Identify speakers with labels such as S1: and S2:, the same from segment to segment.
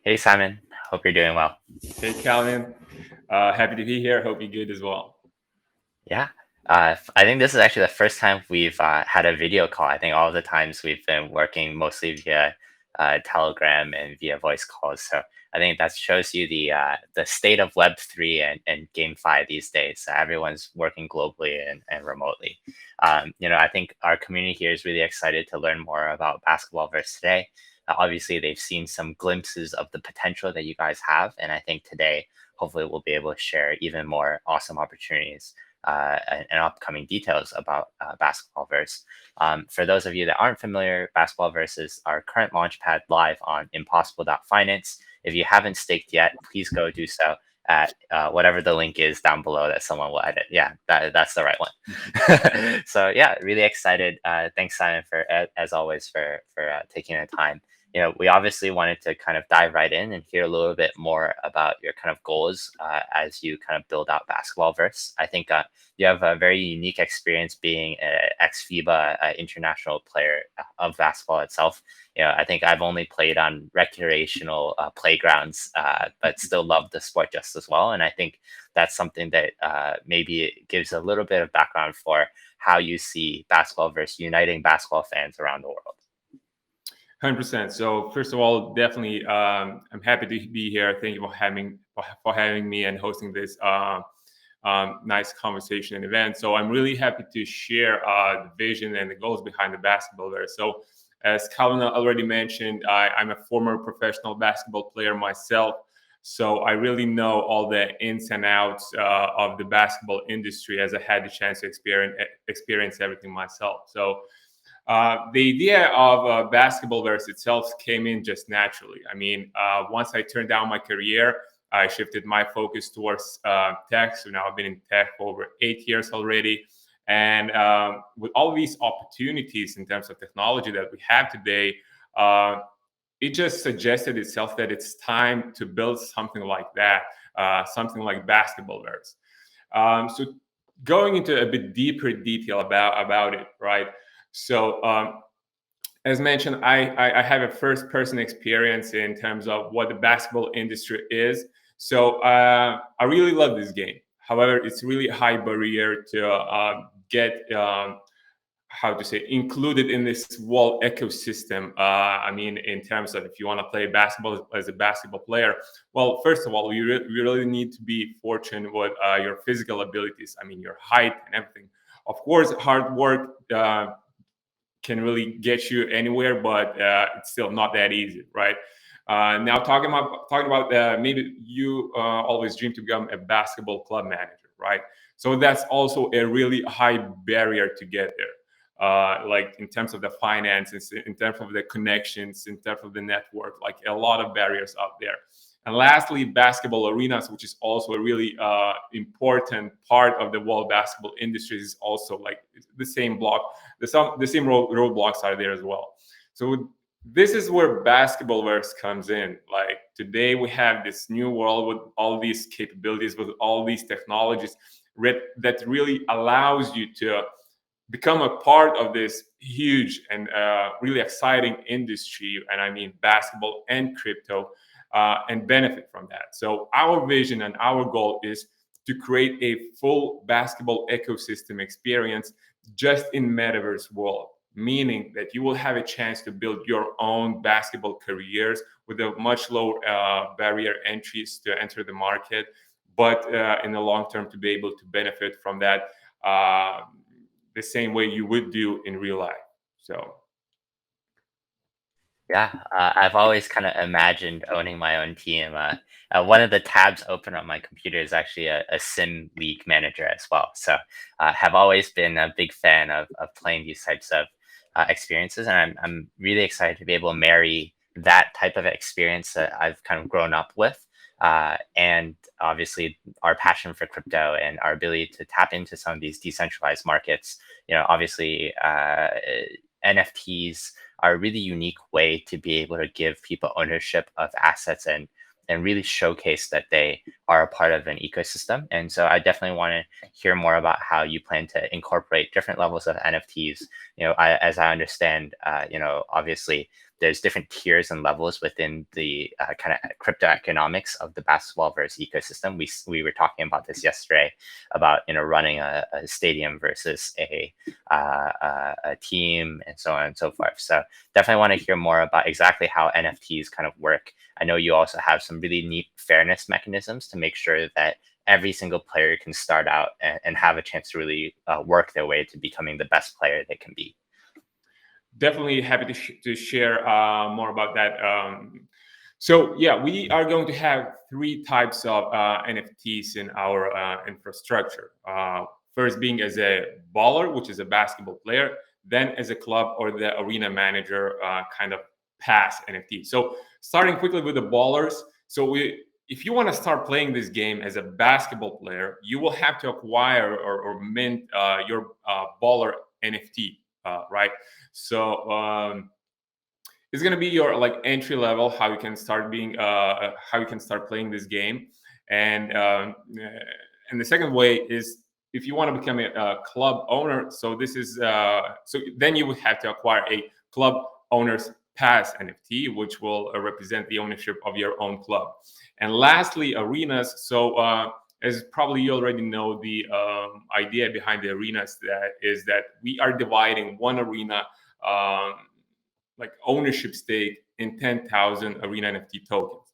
S1: Hey Simon, hope you're doing well.
S2: Hey, Calvin. Happy to be here. Hope you're good as well.
S1: Yeah, I think this is actually the first time we've had a video call. I think all the times we've been working mostly via Telegram and via voice calls. So I think that shows you the state of Web3 and GameFi these days. So everyone's working globally and remotely. I think our community here is really excited to learn more about BasketballVerse today. Obviously, they've seen some glimpses of the potential that you guys have, and I think today, hopefully, we'll be able to share even more awesome opportunities and upcoming details about BasketballVerse. For those of you that aren't familiar, BasketballVerse is our current launchpad live on impossible.finance. If you haven't staked yet, please go do so at whatever the link is down below that someone will edit. Yeah, that's the right one. So yeah, really excited. Thanks, Simon, for as always for taking the time. We obviously wanted to kind of dive right in and hear a little bit more about your kind of goals as you kind of build out BasketballVerse. I think you have a very unique experience being an ex-FIBA international player of basketball itself. I think I've only played on recreational playgrounds, but still love the sport just as well. And I think that's something that maybe it gives a little bit of background for how you see BasketballVerse uniting basketball fans around the world.
S2: 100%. So first of all, definitely, I'm happy to be here. Thank you for having me and hosting this nice conversation and event. So I'm really happy to share the vision and the goals behind the basketball there. So as Calvin already mentioned, I'm a former professional basketball player myself. So I really know all the ins and outs of the basketball industry, as I had the chance to experience everything myself. So the idea of BasketballVerse itself came in just naturally. I mean, once I turned down my career, I shifted my focus towards tech. So now I've been in tech for over 8 years already. And with all these opportunities in terms of technology that we have today, it just suggested itself that it's time to build something like that, something like BasketballVerse. So going into a bit deeper detail about it, right? So, as mentioned, I have a first person experience in terms of what the basketball industry is. So, I really love this game. However, it's really high barrier to get how to say included in this whole ecosystem. I mean, in terms of if you want to play basketball as a basketball player, well, first of all, you really need to be fortunate with your physical abilities. I mean, your height and everything. Of course, hard work can really get you anywhere, but it's still not that easy, right? Now talking about maybe you always dream to become a basketball club manager, right? So that's also a really high barrier to get there. Like in terms of the finances, in terms of the connections, in terms of the network, like a lot of barriers out there. And lastly, basketball arenas, which is also a really important part of the world basketball industry, is also like the same block. The same roadblocks are there as well. So this is where BasketballVerse comes in. Like today, we have this new world with all these capabilities, with all these technologies that really allows you to become a part of this huge and really exciting industry. And I mean basketball and crypto, and benefit from that. So our vision and our goal is to create a full basketball ecosystem experience just in metaverse world, meaning that you will have a chance to build your own basketball careers with a much lower barrier entries to enter the market, but in the long term to be able to benefit from that the same way you would do in real life. So
S1: Yeah, I've always kind of imagined owning my own team. One of the tabs open on my computer is actually a sim league manager as well. So, have always been a big fan of playing these types of experiences, and I'm really excited to be able to marry that type of experience that I've kind of grown up with, and obviously our passion for crypto and our ability to tap into some of these decentralized markets. Obviously, NFTs are a really unique way to be able to give people ownership of assets and really showcase that they are a part of an ecosystem. And so I definitely want to hear more about how you plan to incorporate different levels of NFTs. As I understand, obviously there's different tiers and levels within the kind of crypto economics of the BasketballVerse ecosystem. We were talking about this yesterday about running a stadium versus a team and so on and so forth. So definitely want to hear more about exactly how NFTs kind of work. I know you also have some really neat fairness mechanisms to make sure that every single player can start out and have a chance to really work their way to becoming the best player they can be.
S2: Definitely happy to share more about that. So yeah, we are going to have three types of NFTs in our infrastructure. First being as a baller, which is a basketball player, then as a club or the arena manager kind of pass NFT. So starting quickly with the ballers. So if you want to start playing this game as a basketball player, you will have to acquire or mint your baller NFT, right? So it's gonna be your like entry level, how you can start playing this game, and the second way is if you want to become a club owner. So this is so then you would have to acquire a club owner's pass NFT, which will represent the ownership of your own club. And lastly, arenas. So as probably you already know, the idea behind the arenas is that we are dividing one arena like ownership stake in 10,000 arena NFT tokens,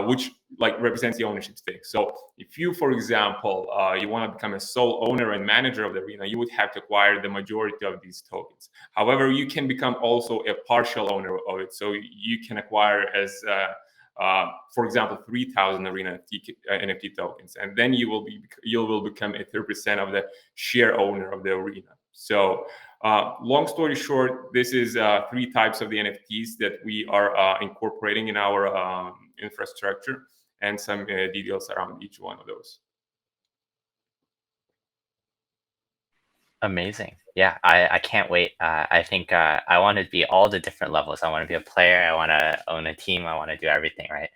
S2: which like represents the ownership stake. So if you, for example, you want to become a sole owner and manager of the arena, you would have to acquire the majority of these tokens. However, you can become also a partial owner of it. So you can acquire as for example, 3,000 arena NFT tokens, and then you will become a 30% of the share owner of the arena. So long story short, this is three types of the NFTs that we are incorporating in our infrastructure, and some details around each one of those.
S1: Amazing. Yeah, I can't wait. I think I want to be all the different levels. I want to be a player. I want to own a team. I want to do everything, right?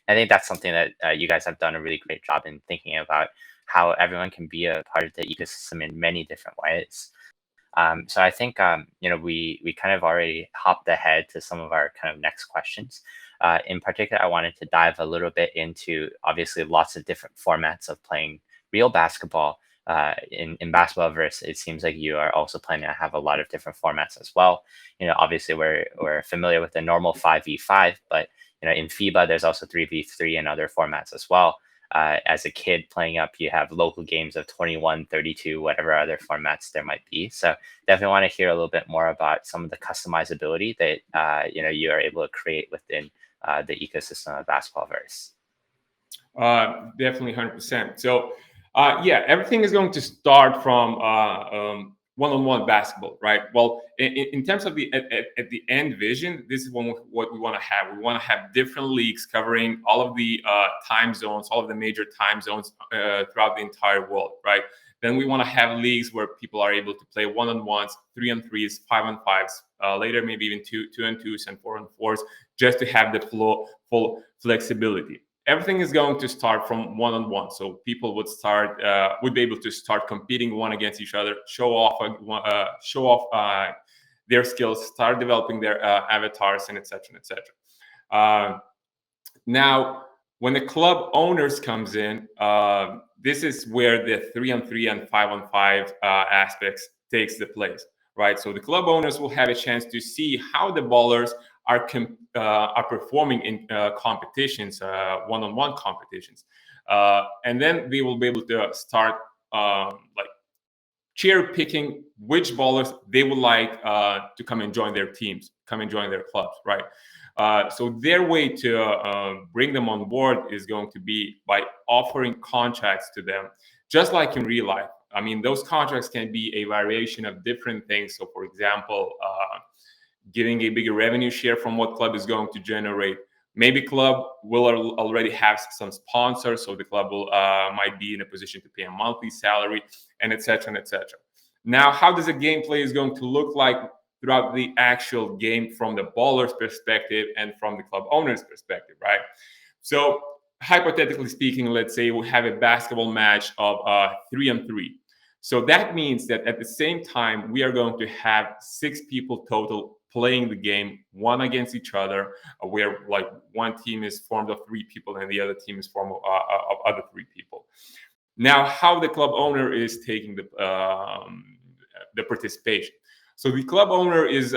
S1: I think that's something that you guys have done a really great job in thinking about how everyone can be a part of the ecosystem in many different ways. So I think we kind of already hopped ahead to some of our kind of next questions. In particular, I wanted to dive a little bit into obviously lots of different formats of playing real basketball. In BasketballVerse, it seems like you are also planning to have a lot of different formats as well. Obviously we're familiar with the normal 5v5, but in FIBA there's also 3v3 and other formats as well. As a kid playing up, you have local games of 21, 32, whatever other formats there might be. So definitely want to hear a little bit more about some of the customizability that you are able to create within the ecosystem of BasketballVerse.
S2: Definitely 100%. So yeah, everything is going to start from one-on-one basketball, right? Well, in terms of at the end vision, this is what we want to have. We want to have different leagues covering all of the time zones, all of the major time zones throughout the entire world, right? Then we want to have leagues where people are able to play one-on-ones, 3-on-3s, 5-on-5s, later maybe even 2-on-2s and 4-on-4s, just to have the full flexibility. Everything is going to start from one-on-one, so people would be able to start competing one against each other, show off their skills, start developing their avatars, and etc. Now, when the club owners comes in, this is where the 3-on-3 and 5-on-5 aspects takes the place, right? So the club owners will have a chance to see how the ballers are performing in competitions, one-on-one competitions, and then they will be able to start like cherry picking which ballers they would like to come and join their teams, come and join their clubs, right? So their way to bring them on board is going to be by offering contracts to them, just like in real life. I mean, those contracts can be a variation of different things. So, for example, getting a bigger revenue share from what club is going to generate. Maybe club will already have some sponsors, so the club will might be in a position to pay a monthly salary, and etc. Now, how does the gameplay is going to look like throughout the actual game from the baller's perspective and from the club owner's perspective, right? So, hypothetically speaking, let's say we have a basketball match of 3-on-3. So that means that at the same time, we are going to have 6 people total playing the game one against each other, where like one team is formed of 3 people and the other team is formed of other 3 people. Now, how the club owner is taking the participation. So the club owner is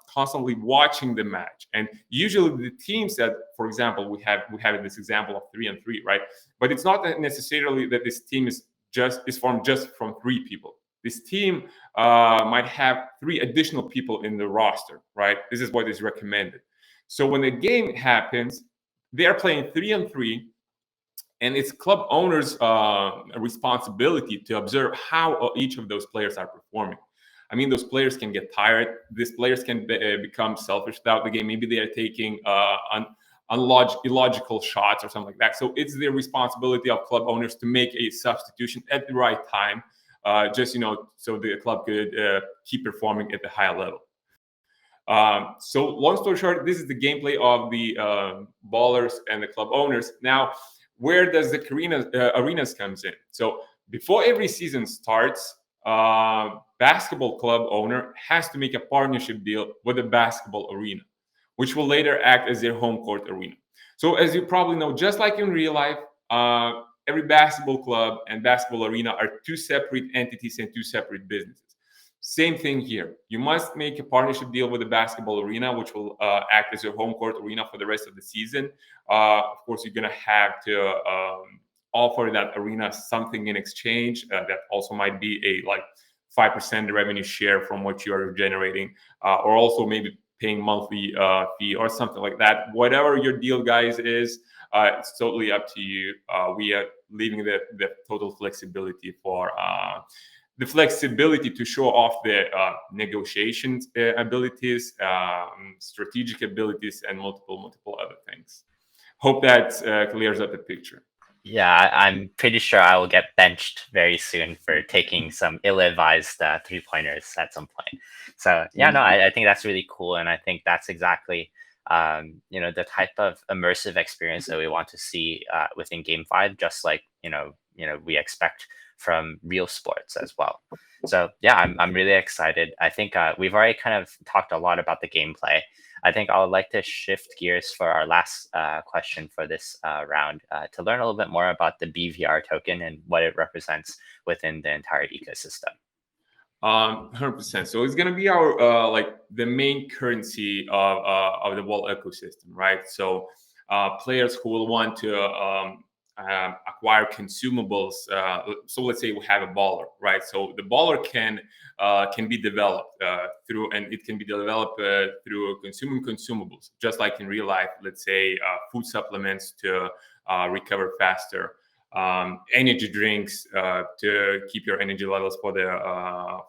S2: constantly watching the match, and usually the teams that, for example, we have this example of 3-3, right? But it's not necessarily that this team is formed just from 3 people. This team might have 3 additional people in the roster, right? This is what is recommended. So when the game happens, they are playing 3-3, and it's club owners' responsibility to observe how each of those players are performing. I mean, those players can get tired. These players can become selfish throughout the game. Maybe they are taking illogical shots or something like that. So it's the responsibility of club owners to make a substitution at the right time, just so the club could keep performing at the higher level. So long story short, this is the gameplay of the ballers and the club owners. Now, where does the arenas comes in? So before every season starts, basketball club owner has to make a partnership deal with a basketball arena, which will later act as their home court arena. So as you probably know, just like in real life, every basketball club and basketball arena are 2 separate entities and 2 separate businesses. Same thing here. You must make a partnership deal with the basketball arena, which will act as your home court arena for the rest of the season. Of course, you're going to have to offer that arena something in exchange. That also might be a 5% revenue share from what you are generating, or also maybe paying monthly fee or something like that. Whatever your deal, guys, is, it's totally up to you. We are leaving the total flexibility for the flexibility to show off the negotiations abilities, strategic abilities, and multiple other things. Hope that clears up the picture.
S1: Yeah, I'm pretty sure I will get benched very soon for taking some ill-advised 3-pointers at some point. So yeah, no, I think that's really cool, and I think that's exactly the type of immersive experience that we want to see within Game 5, just like we expect from real sports as well. So yeah, I'm really excited. I think we've already kind of talked a lot about the gameplay. I think I would like to shift gears for our last question for this round to learn a little bit more about the BVR token and what it represents within the entire ecosystem.
S2: 100%. So it's gonna be our the main currency of the whole ecosystem, right? So players who will want to acquire consumables. So let's say we have a baller, right? So the baller can be developed and it can be developed through consuming consumables, just like in real life. Let's say food supplements to recover faster, energy drinks to keep your energy levels for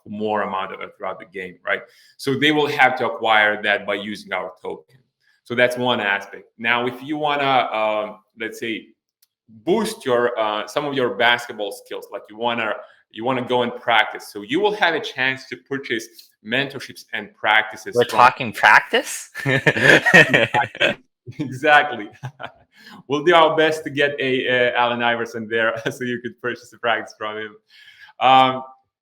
S2: more amount throughout the game, right? So they will have to acquire that by using our token. So that's one aspect. Now, if you wanna, let's say, boost your some of your basketball skills, like you wanna go and practice, so you will have a chance to purchase mentorships and practices.
S1: We're talking practice.
S2: Exactly. We'll do our best to get a Allen Iverson there, so you could purchase a practice from him.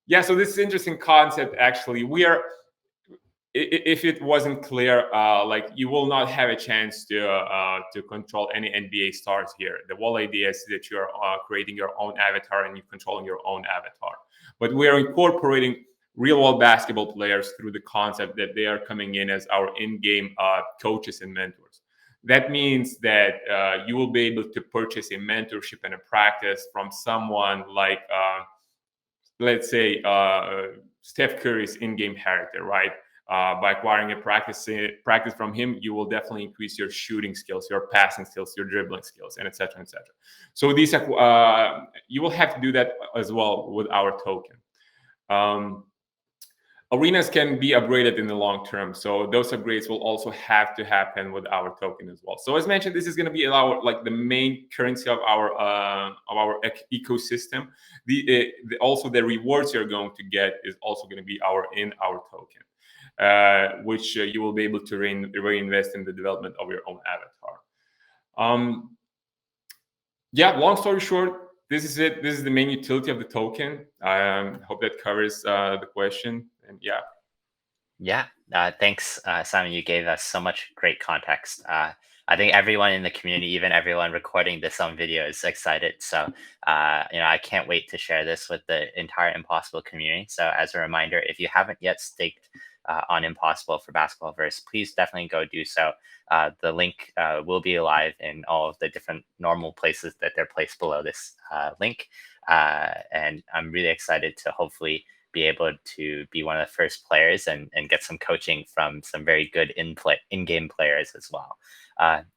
S2: Yeah, so this is an interesting concept. Actually, if it wasn't clear, you will not have a chance to control any NBA stars here. The whole idea is that you're creating your own avatar and you're controlling your own avatar. But we are incorporating real-world basketball players through the concept that they are coming in as our in-game coaches and mentors. That means that you will be able to purchase a mentorship and a practice from someone like, let's say, Steph Curry's in-game character, right? By acquiring a practice from him, you will definitely increase your shooting skills, your passing skills, your dribbling skills, and etc. etc. So these you will have to do that as well with our token. Arenas can be upgraded in the long term, so those upgrades will also have to happen with our token as well. So as mentioned, this is going to be the main currency of our ecosystem. Also the rewards you're going to get is also going to be our token, which you will be able to reinvest in the development of your own avatar. Yeah, long story short, this is it. This is the main utility of the token. I hope that covers the question. And yeah.
S1: Yeah, thanks, Simon. You gave us so much great context. I think everyone in the community, even everyone recording this on video, is excited. So, I can't wait to share this with the entire Impossible community. So, as a reminder, if you haven't yet staked on Impossible for BasketballVerse, please definitely go do so. The link will be live in all of the different normal places that they're placed below this link. And I'm really excited to hopefully be able to be one of the first players and get some coaching from some very good in-game players as well.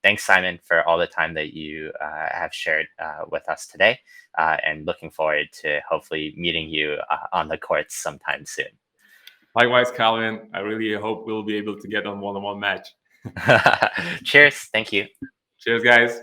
S1: Thanks, Simon, for all the time that you have shared with us today, and looking forward to hopefully meeting you on the courts sometime soon.
S2: Likewise, Calvin, I really hope we'll be able to get on one-on-one match.
S1: Cheers. Thank you.
S2: Cheers, guys.